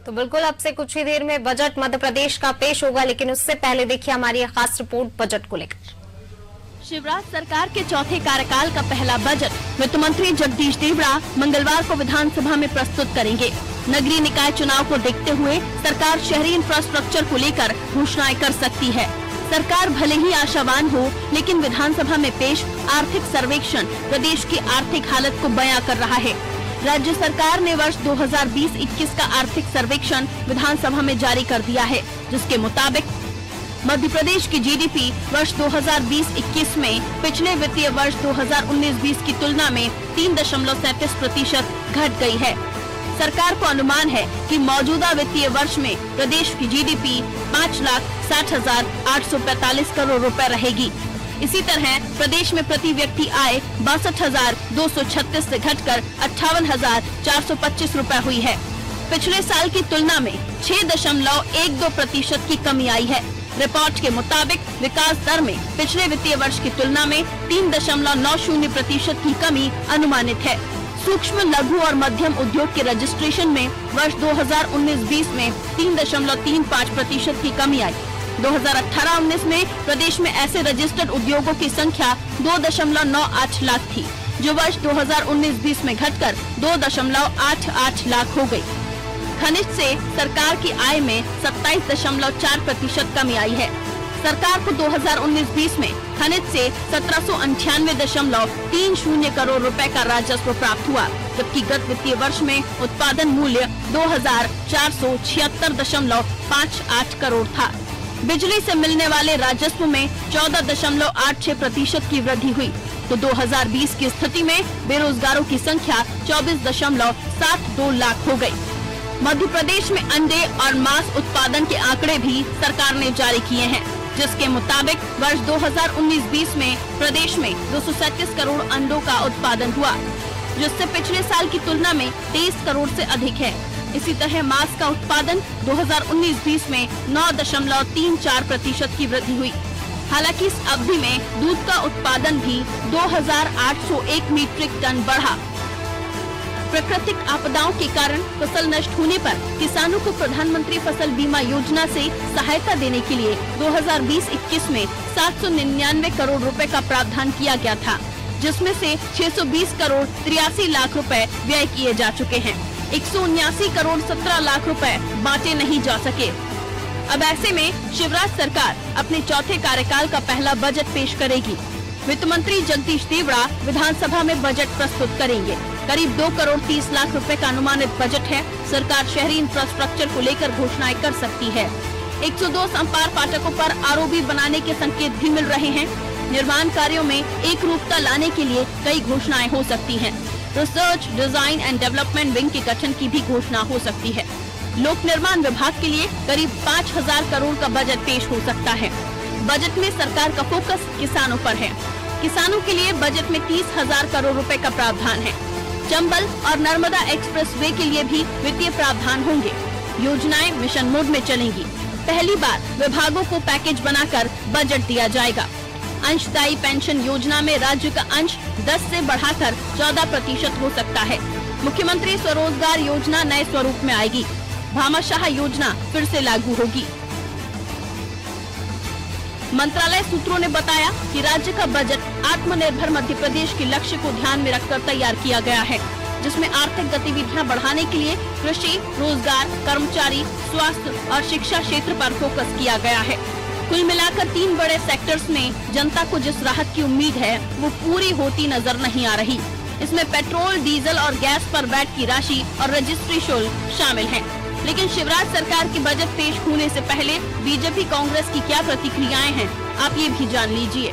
तो बिल्कुल अब से कुछ ही देर में बजट मध्य प्रदेश का पेश होगा, लेकिन उससे पहले देखिए हमारी खास रिपोर्ट बजट को लेकर। शिवराज सरकार के चौथे कार्यकाल का पहला बजट वित्त मंत्री जगदीश देवड़ा मंगलवार को विधानसभा में प्रस्तुत करेंगे। नगरीय निकाय चुनाव को देखते हुए सरकार शहरी इंफ्रास्ट्रक्चर को लेकर घोषणाएं कर सकती है। सरकार भले ही आशावान हो, लेकिन विधानसभा में पेश आर्थिक सर्वेक्षण प्रदेश की आर्थिक हालत को बयां कर रहा है। राज्य सरकार ने वर्ष 2020-21 का आर्थिक सर्वेक्षण विधानसभा में जारी कर दिया है, जिसके मुताबिक मध्य प्रदेश की जीडीपी वर्ष 2020-21 में पिछले वित्तीय वर्ष 2019-20 की तुलना में 3.37% घट गई है। सरकार को अनुमान है कि मौजूदा वित्तीय वर्ष में प्रदेश की जीडीपी 5,60,845 करोड़ रुपए रहेगी। इसी तरह प्रदेश में प्रति व्यक्ति आय 62,236 से घटकर 58,425 रुपए हुई है। पिछले साल की तुलना में 6.12% की कमी आई है। रिपोर्ट के मुताबिक विकास दर में पिछले वित्तीय वर्ष की तुलना में 3.90% की कमी अनुमानित है। सूक्ष्म, लघु और मध्यम उद्योग के रजिस्ट्रेशन में वर्ष 2019-20 में 3.35% की कमी आई। 2018-19 में प्रदेश में ऐसे रजिस्टर्ड उद्योगों की संख्या 2.98 लाख थी, जो वर्ष 2019-20 में घटकर 2.88 लाख हो गई। खनिज से सरकार की आय में 27.4% कमी आई है। सरकार को 2019-20 में खनिज से 1798.30 करोड़ रुपए का राजस्व प्राप्त हुआ, जबकि गत वित्तीय वर्ष में उत्पादन मूल्य 2,476.58 करोड़ था। बिजली से मिलने वाले राजस्व में 14.86% की वृद्धि हुई, तो 2020 की स्थिति में बेरोजगारों की संख्या 24.72 लाख हो गई। मध्य प्रदेश में अंडे और मांस उत्पादन के आंकड़े भी सरकार ने जारी किए हैं, जिसके मुताबिक वर्ष 2019-20 में प्रदेश में 237 करोड़ अंडों का उत्पादन हुआ, जिससे पिछले साल की तुलना में 23 करोड़ से अधिक है। इसी तरह मांस का उत्पादन 2019-20 में 9.34% की वृद्धि हुई। हालांकि इस अवधि में दूध का उत्पादन भी 2,801 मीट्रिक टन बढ़ा। प्राकृतिक आपदाओं के कारण फसल नष्ट होने पर किसानों को प्रधानमंत्री फसल बीमा योजना से सहायता देने के लिए 2020-21 में 799 करोड़ रुपए का प्रावधान किया गया था, जिसमें से 620 करोड़ 83 लाख रुपए व्यय किए जा चुके हैं। 179 करोड़ 17 लाख रुपए बांटे नहीं जा सके। अब ऐसे में शिवराज सरकार अपने चौथे कार्यकाल का पहला बजट पेश करेगी। वित्त मंत्री जगदीश देवड़ा विधानसभा में बजट प्रस्तुत करेंगे। करीब 2 करोड़ 30 लाख रुपए का अनुमानित बजट है। सरकार शहरी इंफ्रास्ट्रक्चर को लेकर घोषणाएं कर सकती है। 102 संपार फाटकों पर आरओबी बनाने के संकेत भी मिल रहे हैं। निर्माण कार्यों में एक रूपता लाने के लिए कई घोषणाएं हो सकती हैं। Research, design and development wing के गठन की भी घोषणा हो सकती है। लोक निर्माण विभाग के लिए करीब 5,000 करोड़ का बजट पेश हो सकता है। बजट में सरकार का फोकस किसानों पर है। किसानों के लिए बजट में 30,000 करोड़ रुपए का प्रावधान है। चंबल और नर्मदा एक्सप्रेसवे के लिए भी वित्तीय प्रावधान होंगे। योजनाएं मिशन मोड में चलेंगी। पहली बार विभागों को पैकेज बनाकर बजट दिया जाएगा। अंशदायी पेंशन योजना में राज्य का अंश 10 से बढ़ाकर 14% हो सकता है। मुख्यमंत्री स्वरोजगार योजना नए स्वरूप में आएगी। भामाशाह योजना फिर से लागू होगी। मंत्रालय सूत्रों ने बताया कि राज्य का बजट आत्मनिर्भर मध्य प्रदेश के लक्ष्य को ध्यान में रखकर तैयार किया गया है, जिसमें आर्थिक गतिविधियां बढ़ाने के लिए कृषि, रोजगार, कर्मचारी, स्वास्थ्य और शिक्षा क्षेत्र पर फोकस किया गया है। कुल मिलाकर 3 बड़े सेक्टर्स में जनता को जिस राहत की उम्मीद है वो पूरी होती नजर नहीं आ रही। इसमें पेट्रोल, डीजल और गैस पर वैट की राशि और रजिस्ट्री शुल्क शामिल है। लेकिन शिवराज सरकार की बजट पेश होने से पहले बीजेपी, कांग्रेस की क्या प्रतिक्रियाएं हैं, आप ये भी जान लीजिए।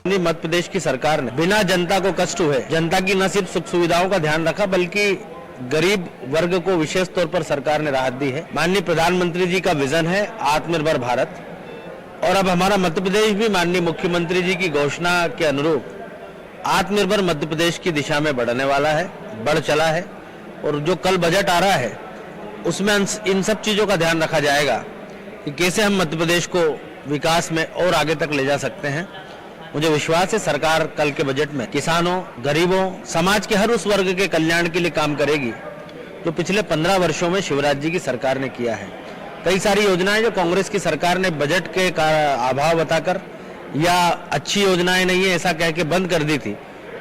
मध्य प्रदेश की सरकार ने बिना जनता को कष्ट हुए, जनता की न सिर्फ सुख सुविधाओं का ध्यान रखा, बल्कि गरीब वर्ग को विशेष तौर पर सरकार ने राहत दी है। माननीय प्रधानमंत्री जी का विजन है आत्मनिर्भर भारत, और अब हमारा मध्य प्रदेश भी माननीय मुख्यमंत्री जी की घोषणा के अनुरूप आत्मनिर्भर मध्य प्रदेश की दिशा में बढ़ने वाला है, बढ़ चला है। और जो कल बजट आ रहा है उसमें इन सब चीजों का ध्यान रखा जाएगा कि कैसे हम मध्य प्रदेश को विकास में और आगे तक ले जा सकते हैं। मुझे विश्वास है सरकार कल के बजट में किसानों, गरीबों, समाज के हर उस वर्ग के कल्याण के लिए काम करेगी जो पिछले 15 वर्षों में शिवराज जी की सरकार ने किया है। कई सारी योजनाएं जो कांग्रेस की सरकार ने बजट के अभाव बताकर या अच्छी योजनाएं नहीं है ऐसा कह के बंद कर दी थी,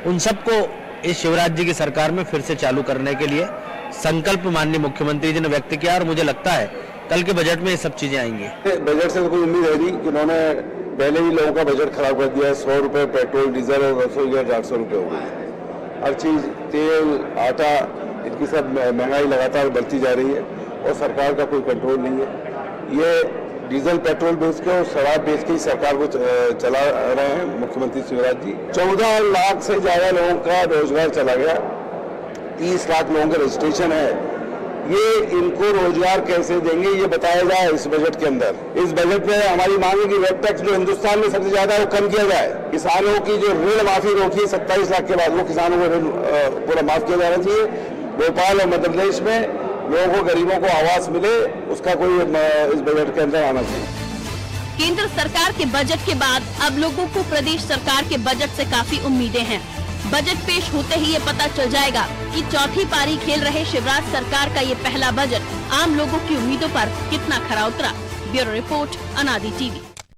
उन सबको इस शिवराज जी की सरकार में फिर से चालू करने के लिए संकल्प माननीय मुख्यमंत्री जी ने व्यक्त किया और मुझे लगता है कल के बजट में ये सब चीजें आएंगी। बजट से तो कोई उम्मीद है नहीं कि उन्होंने पहले ही लोगों का बजट खराब कर दिया है। 100 रुपए पेट्रोल डीजल और रसोई गैस 800 रुपए हो गई। हर चीज तेल आटा इनकी सब महंगाई लगातार बढ़ती जा रही है और सरकार का कोई कंट्रोल नहीं है। ये डीजल पेट्रोल बेच के और शराब बेच के ही सरकार को चला रहे हैं मुख्यमंत्री शिवराज जी। 14 लाख से ज्यादा लोगों का रोजगार चला गया, 30 लाख लोगों का रजिस्ट्रेशन है। ये इनको रोजगार कैसे देंगे ये बताया जाए इस बजट के अंदर। इस बजट में हमारी मांग है कि वेब टैक्स जो हिंदुस्तान में सबसे ज्यादा है वो कम किया जाए। किसानों की जो ऋण माफी रोकी 27 लाख के बाद वो किसानों को ऋण पूरा माफ किया जाना चाहिए। भोपाल और मध्य प्रदेश में लोगों को, गरीबों को आवास मिले, उसका कोई इस बजट के अंदर आना चाहिए। केंद्र सरकार के बजट के बाद अब लोगों को प्रदेश सरकार के बजट से काफी उम्मीदें हैं। बजट पेश होते ही ये पता चल जाएगा कि चौथी पारी खेल रहे शिवराज सरकार का ये पहला बजट आम लोगों की उम्मीदों पर कितना खरा उतरा। ब्यूरो रिपोर्ट, अनादि टीवी।